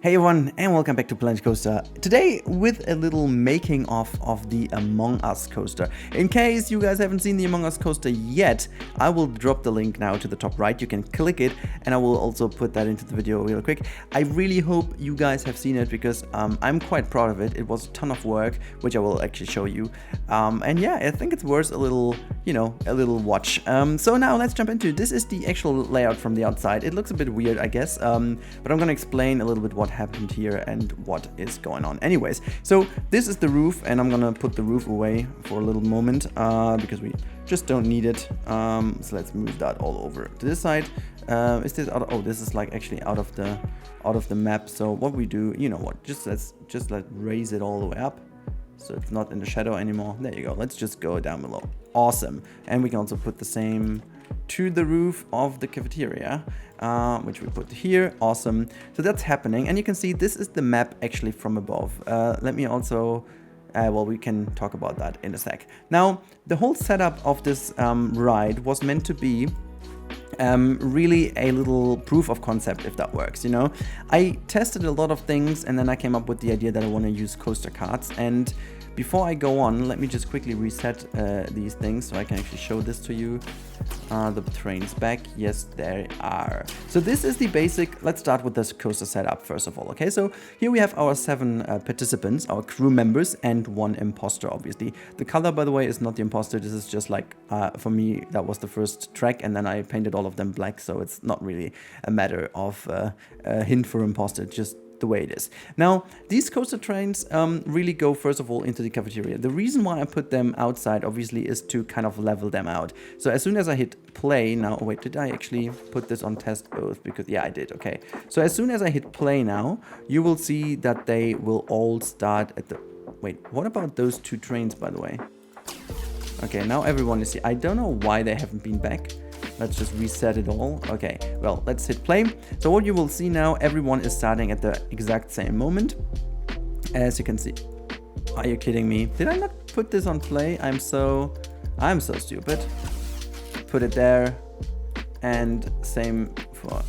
Hey everyone, and welcome back to Planet Coaster. Today with a little making of the Among Us coaster. In case you guys haven't seen the Among Us coaster yet, I will drop the link now to the top right. You can click it, and I will also put that into the video real quick. I really hope you guys have seen it because I'm quite proud of it. It was a ton of work, which I will actually show you. And yeah, I think it's worth a little, a little watch. So now let's jump into it. This is the actual layout from the outside. It looks a bit weird, I guess, but I'm gonna explain a little bit what happened here and what is going on. Anyways, so this is the roof, and I'm gonna put the roof away for a little moment because we just don't need it. So let's move that all over to this side. Is this out of, oh, this is like actually out of the map. So what we do, you know what, let's raise it all the way up so it's not in the shadow anymore. There you go. Let's just go down below. Awesome. And we can also put the same to the roof of the cafeteria, which we put here. Awesome. So that's happening, and you can see this is the map actually from above. Let me also well, we can talk about that in a sec. Now, the whole setup of this ride was meant to be really a little proof of concept, if that works. I tested a lot of things, and then I came up with the idea that I want to use coaster carts. And before I go on, let me just quickly reset these things so I can actually show this to you. The train's back. Yes, they are. So this is the basic. Let's start with this coaster setup first of all. Okay, so here we have our 7 participants, our crew members, and 1 imposter, obviously. The color, by the way, is not the imposter. This is just like, for me, that was the first track, and then I painted all of them black, so it's not really a matter of a hint for imposter, just the way it is. Now, these coaster trains really go first of all into the cafeteria. The reason why I put them outside obviously is to kind of level them out. So as soon as I hit play now, wait, did I actually put this on test both? Because yeah, I did. Okay, so as soon as I hit play now, you will see that they will all start at the, wait, what about those 2 trains, by the way? Okay, now everyone is here. I don't know why they haven't been back. Let's just reset it all. Okay, well, let's hit play. So what you will see now, everyone is starting at the exact same moment. As you can see. Are you kidding me? Did I not put this on play? I'm so stupid. Put it there. And same for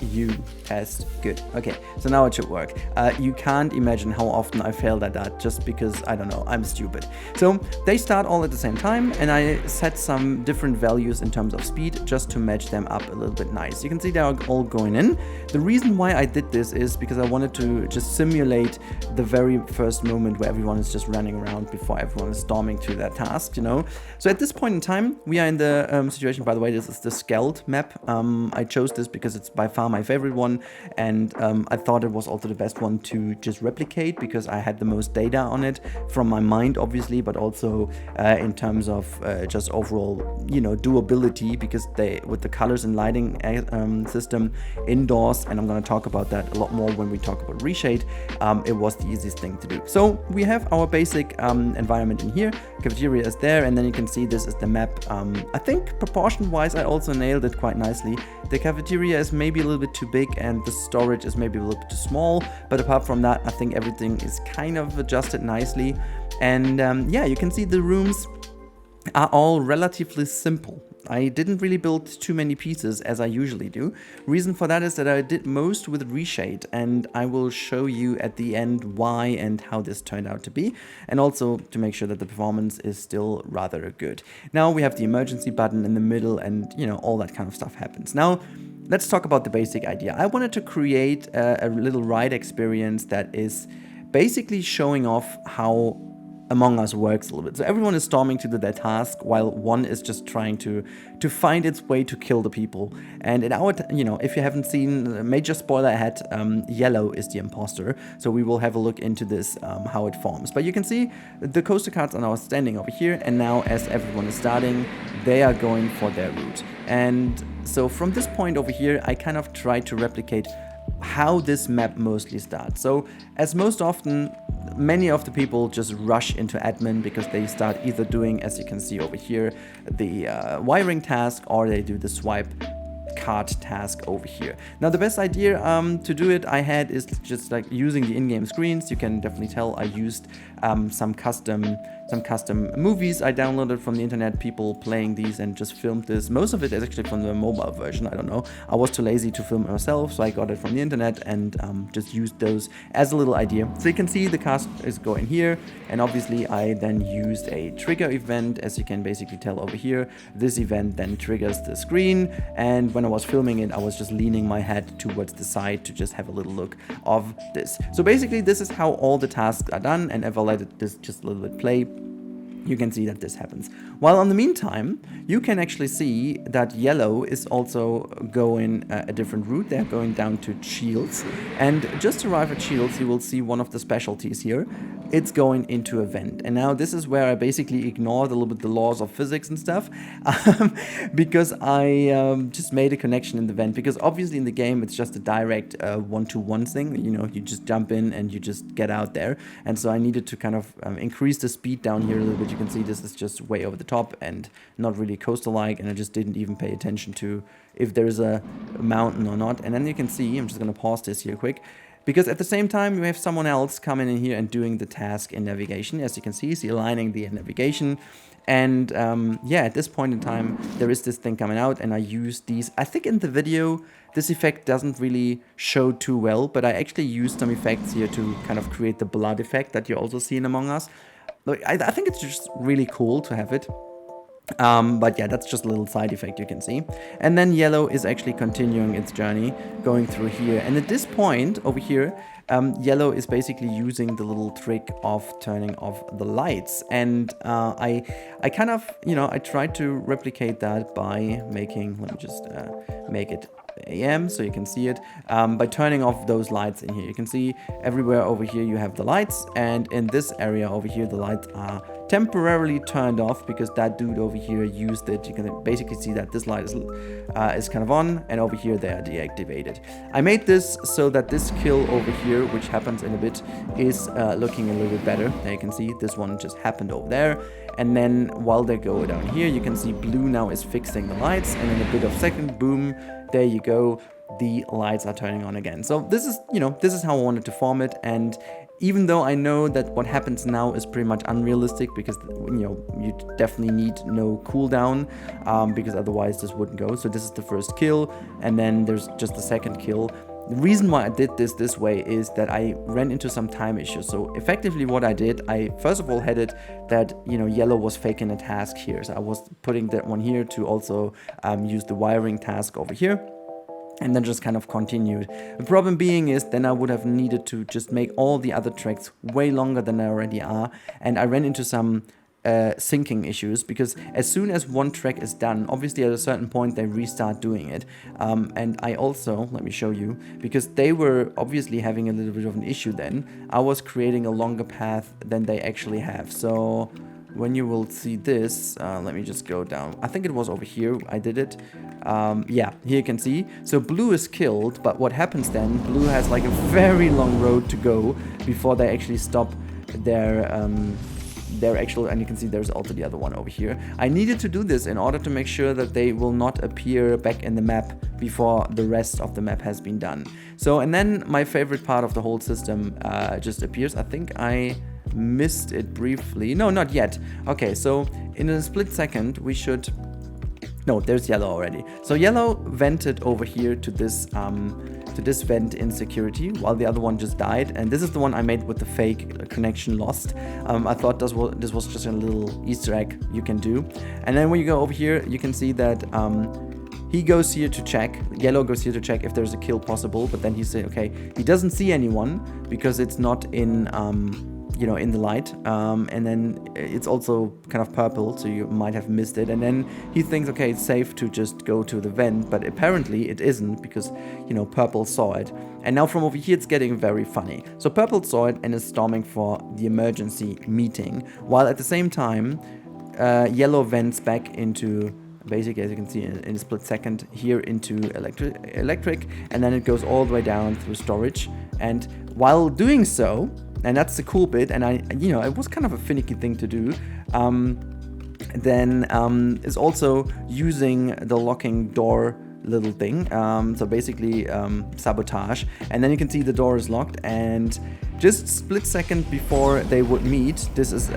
you. Test. Good. Okay, so now it should work. You can't imagine how often I failed at that just because, I don't know, I'm stupid. So they start all at the same time, and I set some different values in terms of speed just to match them up a little bit nice. You can see they're all going in. The reason why I did this is because I wanted to just simulate the very first moment where everyone is just running around before everyone is storming to their task, So at this point in time, we are in the situation, by the way, this is the Skeld map. I chose this because it's by far my favorite one, and I thought it was also the best one to just replicate because I had the most data on it from my mind, obviously, but also in terms of just overall, doability, because they, with the colors and lighting system indoors, and I'm going to talk about that a lot more when we talk about Reshade, it was the easiest thing to do. So we have our basic environment in here, cafeteria is there, and then you can see this is the map. I think proportion-wise, I also nailed it quite nicely. The cafeteria is maybe a little bit too big, and the storage is maybe a little bit too small, but apart from that, I think everything is kind of adjusted nicely. And yeah, you can see the rooms are all relatively simple. I didn't really build too many pieces as I usually do. Reason for that is that I did most with Reshade, and I will show you at the end why and how this turned out to be, and also to make sure that the performance is still rather good. Now we have the emergency button in the middle, and all that kind of stuff happens. Now let's talk about the basic idea. I wanted to create a little ride experience that is basically showing off how Among Us works a little bit. So everyone is storming to their task while one is just trying to find its way to kill the people. And in our, if you haven't seen, major spoiler ahead, yellow is the imposter. So we will have a look into this, how it forms. But you can see the coaster carts are now standing over here, and now as everyone is starting, they are going for their route. And so from this point over here, I kind of try to replicate how this map mostly starts. So as most often, many of the people just rush into admin because they start either doing, as you can see over here, the wiring task, or they do the swipe card task over here. Now the best idea to do it I had is just like using the in-game screens. You can definitely tell I used some custom some custom movies I downloaded from the internet, people playing these and just filmed this. Most of it is actually from the mobile version, I don't know. I was too lazy to film it myself, so I got it from the internet and just used those as a little idea. So you can see the cast is going here, and obviously I then used a trigger event, as you can basically tell over here. This event then triggers the screen, and when I was filming it, I was just leaning my head towards the side to just have a little look of this. So basically this is how all the tasks are done, and if I let this just a little bit play, you can see that this happens. While in the meantime, you can actually see that yellow is also going a different route. They're going down to Shields, and just to arrive at Shields, you will see one of the specialties here. It's going into a vent, and now this is where I basically ignored a little bit the laws of physics and stuff, because I just made a connection in the vent, because obviously in the game it's just a direct one-to-one thing, you know, you just jump in and you just get out there, and so I needed to kind of increase the speed down here a little bit. You can see this is just way over the top and not really coastal-like, and I just didn't even pay attention to if there's a mountain or not. And then you can see, I'm just going to pause this here quick, because at the same time you have someone else coming in here and doing the task in navigation. As you can see, he's aligning the navigation. And yeah, at this point in time, there is this thing coming out, and I use these. I think in the video, this effect doesn't really show too well, but I actually used some effects here to kind of create the blood effect that you also see in Among Us. I think it's just really cool to have it. But yeah, that's just a little side effect you can see. And then yellow is actually continuing its journey, going through here. And at this point over here, yellow is basically using the little trick of turning off the lights. And I kind of, you know, I tried to replicate that by making, let me just make it AM so you can see it, by turning off those lights in here. You can see everywhere over here you have the lights, and in this area over here the lights are temporarily turned off because that dude over here used it. You can basically see that this light is kind of on, and over here they are deactivated. I made this so that this kill over here, which happens in a bit, is looking a little bit better. Now you can see this one just happened over there, and then while they go down here, you can see blue now is fixing the lights, and in a bit of second, boom, there you go, the lights are turning on again. So this is, you know, this is how I wanted to form it. And even though I know that what happens now is pretty much unrealistic, because, you know, you definitely need no cooldown, because otherwise this wouldn't go. So this is the first kill, and then there's just the second kill. The reason why I did this way is that I ran into some time issues. So effectively what I did, I first of all had it that, you know, yellow was faking a task here. So I was putting that one here to also use the wiring task over here, and then just kind of continued. The problem being is then I would have needed to just make all the other tracks way longer than they already are. And I ran into some syncing issues, because as soon as one track is done, obviously at a certain point they restart doing it. And I also, let me show you, because they were obviously having a little bit of an issue then, I was creating a longer path than they actually have. So when you will see this, let me just go down. I think it was over here I did it. Yeah, here you can see. So blue is killed, but what happens then, blue has like a very long road to go before they actually stop their actual, and you can see there's also the other one over here. I needed to do this in order to make sure that they will not appear back in the map before the rest of the map has been done. So, and then my favorite part of the whole system just appears. I think I missed it briefly. No, not yet. Okay, so in a split second we should... No, there's yellow already. So yellow vented over here to this vent in security, while the other one just died. And this is the one I made with the fake connection lost. I thought this was just a little Easter egg you can do. And then when you go over here, you can see that he goes here to check. Yellow goes here to check if there's a kill possible. But then he said, okay, he doesn't see anyone because it's not in you know, in the light, and then it's also kind of purple, so you might have missed it. And then he thinks, okay, it's safe to just go to the vent, but apparently it isn't, because, you know, purple saw it. And now from over here it's getting very funny. So purple saw it and is storming for the emergency meeting, while at the same time yellow vents back into, basically, as you can see in a split second, here into electric, and then it goes all the way down through storage. And while doing so, and that's the cool bit, and you know, it was kind of a finicky thing to do, then is also using the locking door little thing. So basically sabotage. And then you can see the door is locked, and just split second before they would meet, this is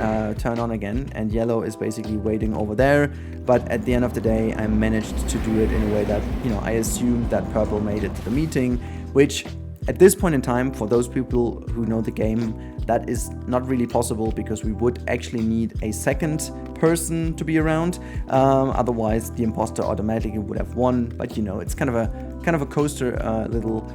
turned on again, and yellow is basically waiting over there. But at the end of the day, I managed to do it in a way that, you know, I assumed that purple made it to the meeting, which at this point in time, for those people who know the game, that is not really possible, because we would actually need a second person to be around. Otherwise, the imposter automatically would have won. But you know, it's kind of a coaster little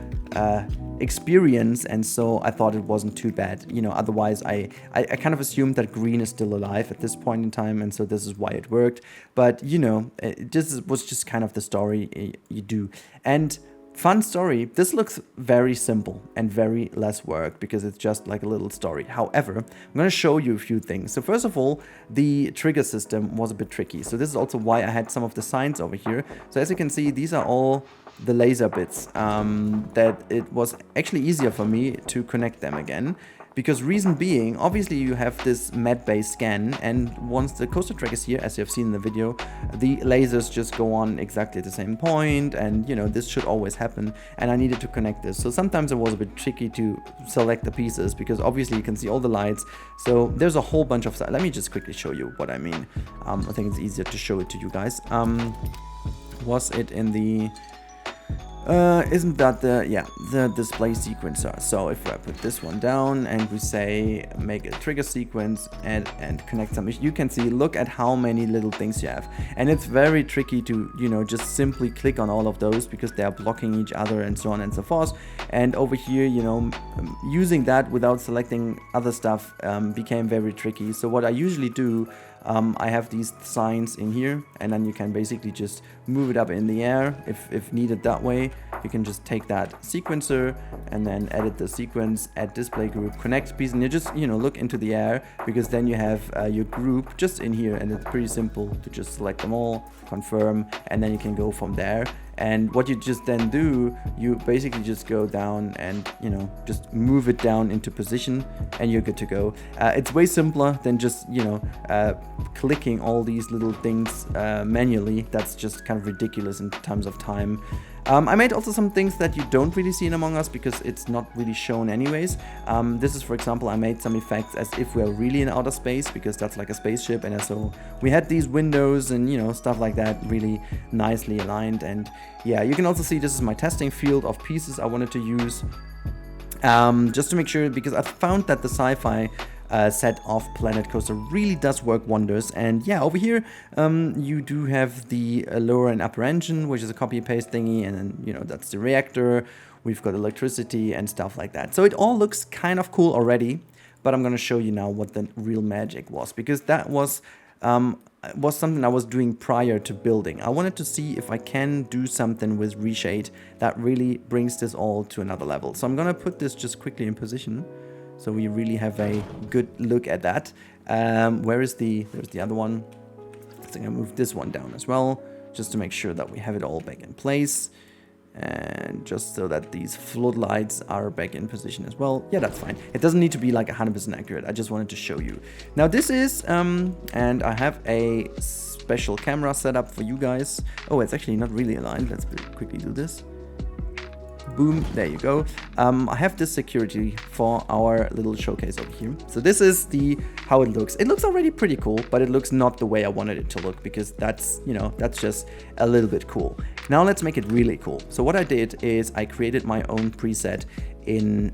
experience, and so I thought it wasn't too bad. You know, otherwise I kind of assumed that green is still alive at this point in time, and so this is why it worked. But you know, this was just kind of the story you do. And fun story, this looks very simple and very less work because it's just like a little story. However, I'm going to show you a few things. So first of all, the trigger system was a bit tricky. So this is also why I had some of the signs over here. So as you can see, these are all the laser bits that it was actually easier for me to connect them again. Because reason being, obviously you have this med-based scan, and once the coaster track is here, as you have seen in the video, the lasers just go on exactly at the same point, and you know, this should always happen, and I needed to connect this. So sometimes it was a bit tricky to select the pieces, because obviously you can see all the lights, so there's a whole bunch of stuff. Let me just quickly show you what I mean. I think it's easier to show it to you guys. Was it in the... isn't that the display sequencer? So if I put this one down and we say make a trigger sequence and connect some, you can see, look at how many little things you have, and it's very tricky to, you know, just simply click on all of those because they are blocking each other and so on and so forth. And over here, you know, using that without selecting other stuff became very tricky. So what I usually do, I have these signs in here, and then you can basically just move it up in the air if needed that way. You can just take that sequencer and then edit the sequence, add display group, connect piece, and you just, you know, look into the air, because then you have your group just in here, and it's pretty simple to just select them all, confirm, and then you can go from there. And what you just then do, you basically just go down and, you know, just move it down into position, and you're good to go. It's way simpler than just, you know, clicking all these little things manually. That's just kind of ridiculous in terms of time. I made also some things that you don't really see in Among Us because it's not really shown anyways. This is, for example, I made some effects as if we're really in outer space, because that's like a spaceship, and so we had these windows and, you know, stuff like that really nicely aligned. And yeah, you can also see this is my testing field of pieces I wanted to use, just to make sure, because I found that the sci-fi set of Planet Coaster really does work wonders. And yeah, over here you do have the lower and upper engine, which is a copy paste thingy, and then, you know, that's the reactor. We've got electricity and stuff like that. So it all looks kind of cool already, but I'm gonna show you now what the real magic was, because that was something I was doing prior to building. I wanted to see if I can do something with Reshade that really brings this all to another level. So I'm gonna put this just quickly in position, so we really have a good look at that. There's the other one. I think I moved this one down as well, just to make sure that we have it all back in place. And just so that these floodlights are back in position as well. Yeah, that's fine. It doesn't need to be like 100% accurate. I just wanted to show you. Now this is, and I have a special camera set up for you guys. Oh, it's actually not really aligned. Let's quickly do this. Boom, there you go. I have this security for our little showcase over here. So this is how it looks. It looks already pretty cool, but it looks not the way I wanted it to look, because that's, you know, that's just a little bit cool. Now let's make it really cool. So what I did is I created my own preset in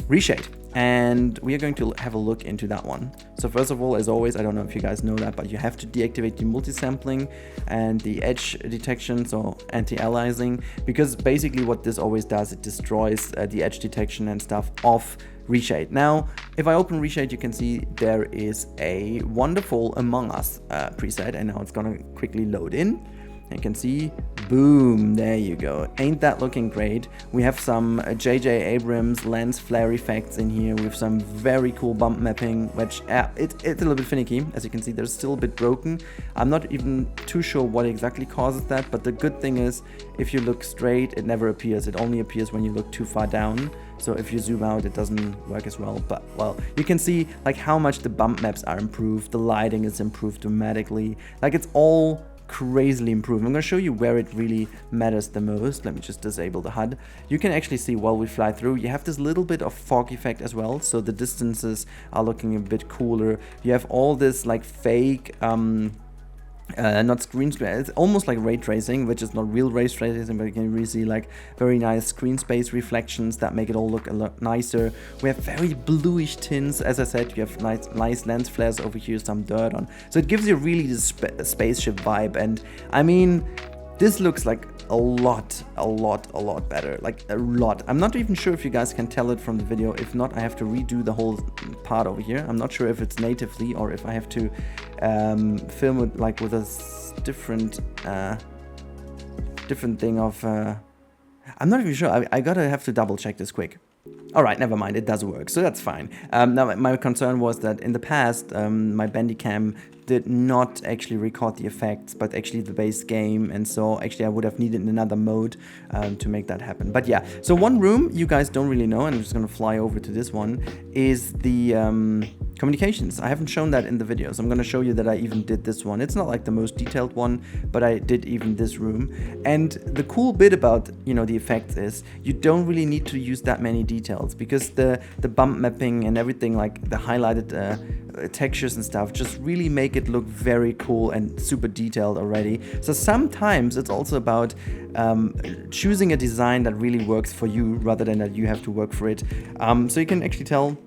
Reshade, and we are going to have a look into that one. So first of all, as always, I don't know if you guys know that, but you have to deactivate the multi-sampling and the edge detection, so anti-aliasing, because basically what this always does, it destroys the edge detection and stuff of Reshade. Now, if I open Reshade, you can see there is a wonderful Among Us preset, and now it's gonna quickly load in. You can see, boom, there you go. Ain't that looking great? We have some J.J. Abrams lens flare effects in here. We have some very cool bump mapping, which it's a little bit finicky. As you can see, they're still a bit broken. I'm not even too sure what exactly causes that, but the good thing is, if you look straight, it never appears. It only appears when you look too far down. So if you zoom out, it doesn't work as well. But, well, you can see like how much the bump maps are improved. The lighting is improved dramatically. Like, it's all crazily improved. I'm going to show you where it really matters the most. Let me just disable the HUD. You can actually see while we fly through, you have this little bit of fog effect as well, so the distances are looking a bit cooler. You have all this like fake not screen space, it's almost like ray tracing, which is not real ray tracing, but you can really see like very nice screen space reflections that make it all look a lot nicer. We have very bluish tints, as I said. You have nice lens flares over here, some dirt on, so it gives you really this spaceship vibe. And I mean, this looks like a lot better, like a lot. I'm not even sure if you guys can tell it from the video. If not, I have to redo the whole part over here. I'm not sure if it's natively or if I have to film it like with a different thing of I'm not even sure. I gotta have to double check this quick. Alright, never mind, it does work, so that's fine. Now, my concern was that in the past, my Bandicam did not actually record the effects, but actually the base game, and so actually I would have needed another mode to make that happen. But yeah, so one room you guys don't really know, and I'm just gonna fly over to this one, is the communications. I haven't shown that in the video, so I'm gonna show you that I even did this one. It's not like the most detailed one, but I did even this room. And the cool bit about, you know, the effects is you don't really need to use that many details, because the bump mapping and everything, like the highlighted textures and stuff, just really make it look very cool and super detailed already. So sometimes it's also about choosing a design that really works for you rather than that you have to work for it. So you can actually tell,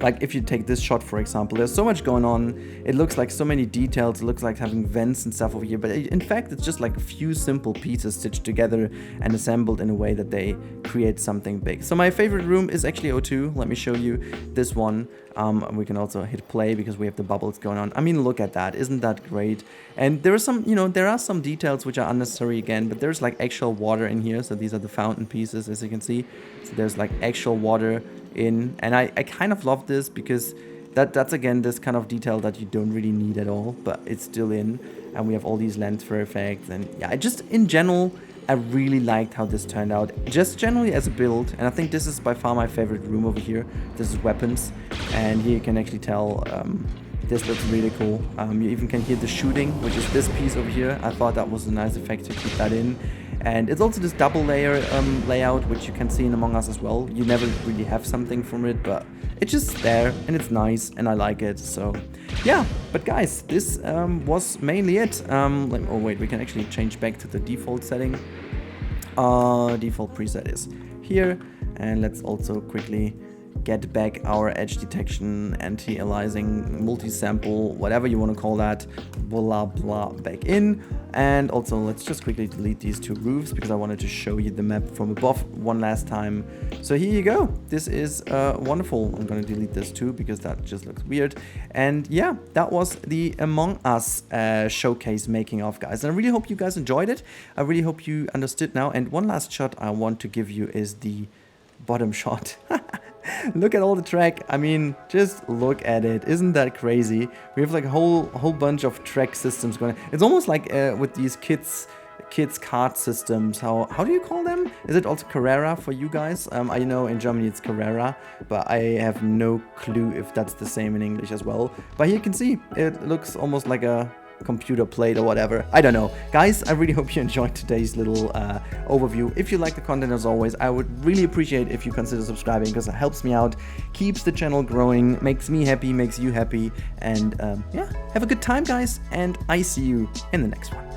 like if you take this shot for example, there's so much going on. It looks like so many details. It looks like having vents and stuff over here, but in fact it's just like a few simple pieces stitched together and assembled in a way that they create something big. So my favorite room is actually O2. Let me show you this one. We can also hit play because we have the bubbles going on. I mean, look at that. Isn't that great? And there are some, you know, there are some details which are unnecessary again, but there's like actual water in here. So these are the fountain pieces, as you can see. So there's like actual water in, and I kind of love this because that's again this kind of detail that you don't really need at all, but it's still in. And we have all these lens flare effects, and yeah, just in general I really liked how this turned out, just generally as a build. And I think this is by far my favorite room over here. This is weapons, and here you can actually tell this looks really cool. You even can hear the shooting, which is this piece over here. I thought that was a nice effect to keep that in. And it's also this double layer layout, which you can see in Among Us as well. You never really have something from it, but it's just there and it's nice and I like it. So yeah, but guys, this was mainly it. Oh wait, we can actually change back to the default setting. Default preset is here, and let's also quickly get back our edge detection, anti-aliasing, multi-sample, whatever you want to call that, blah blah, back in. And also let's just quickly delete these two roofs because I wanted to show you the map from above one last time. So here you go. This is wonderful. I'm gonna delete this too because that just looks weird. And yeah, that was the Among Us showcase making of, guys. And I really hope you guys enjoyed it. I really hope you understood now. And one last shot I want to give you is the bottom shot. Look at all the track. I mean, just look at it. Isn't that crazy? We have like a whole bunch of track systems going. It's almost like with these kids kart systems. How do you call them? Is it also Carrera for you guys? I know in Germany it's Carrera, but I have no clue if that's the same in English as well. But here you can see it looks almost like a computer plate or whatever. I don't know. Guys, I really hope you enjoyed today's little overview. If you like the content, as always, I would really appreciate if you consider subscribing because it helps me out, keeps the channel growing, makes me happy, makes you happy. And yeah, have a good time, guys, and I see you in the next one.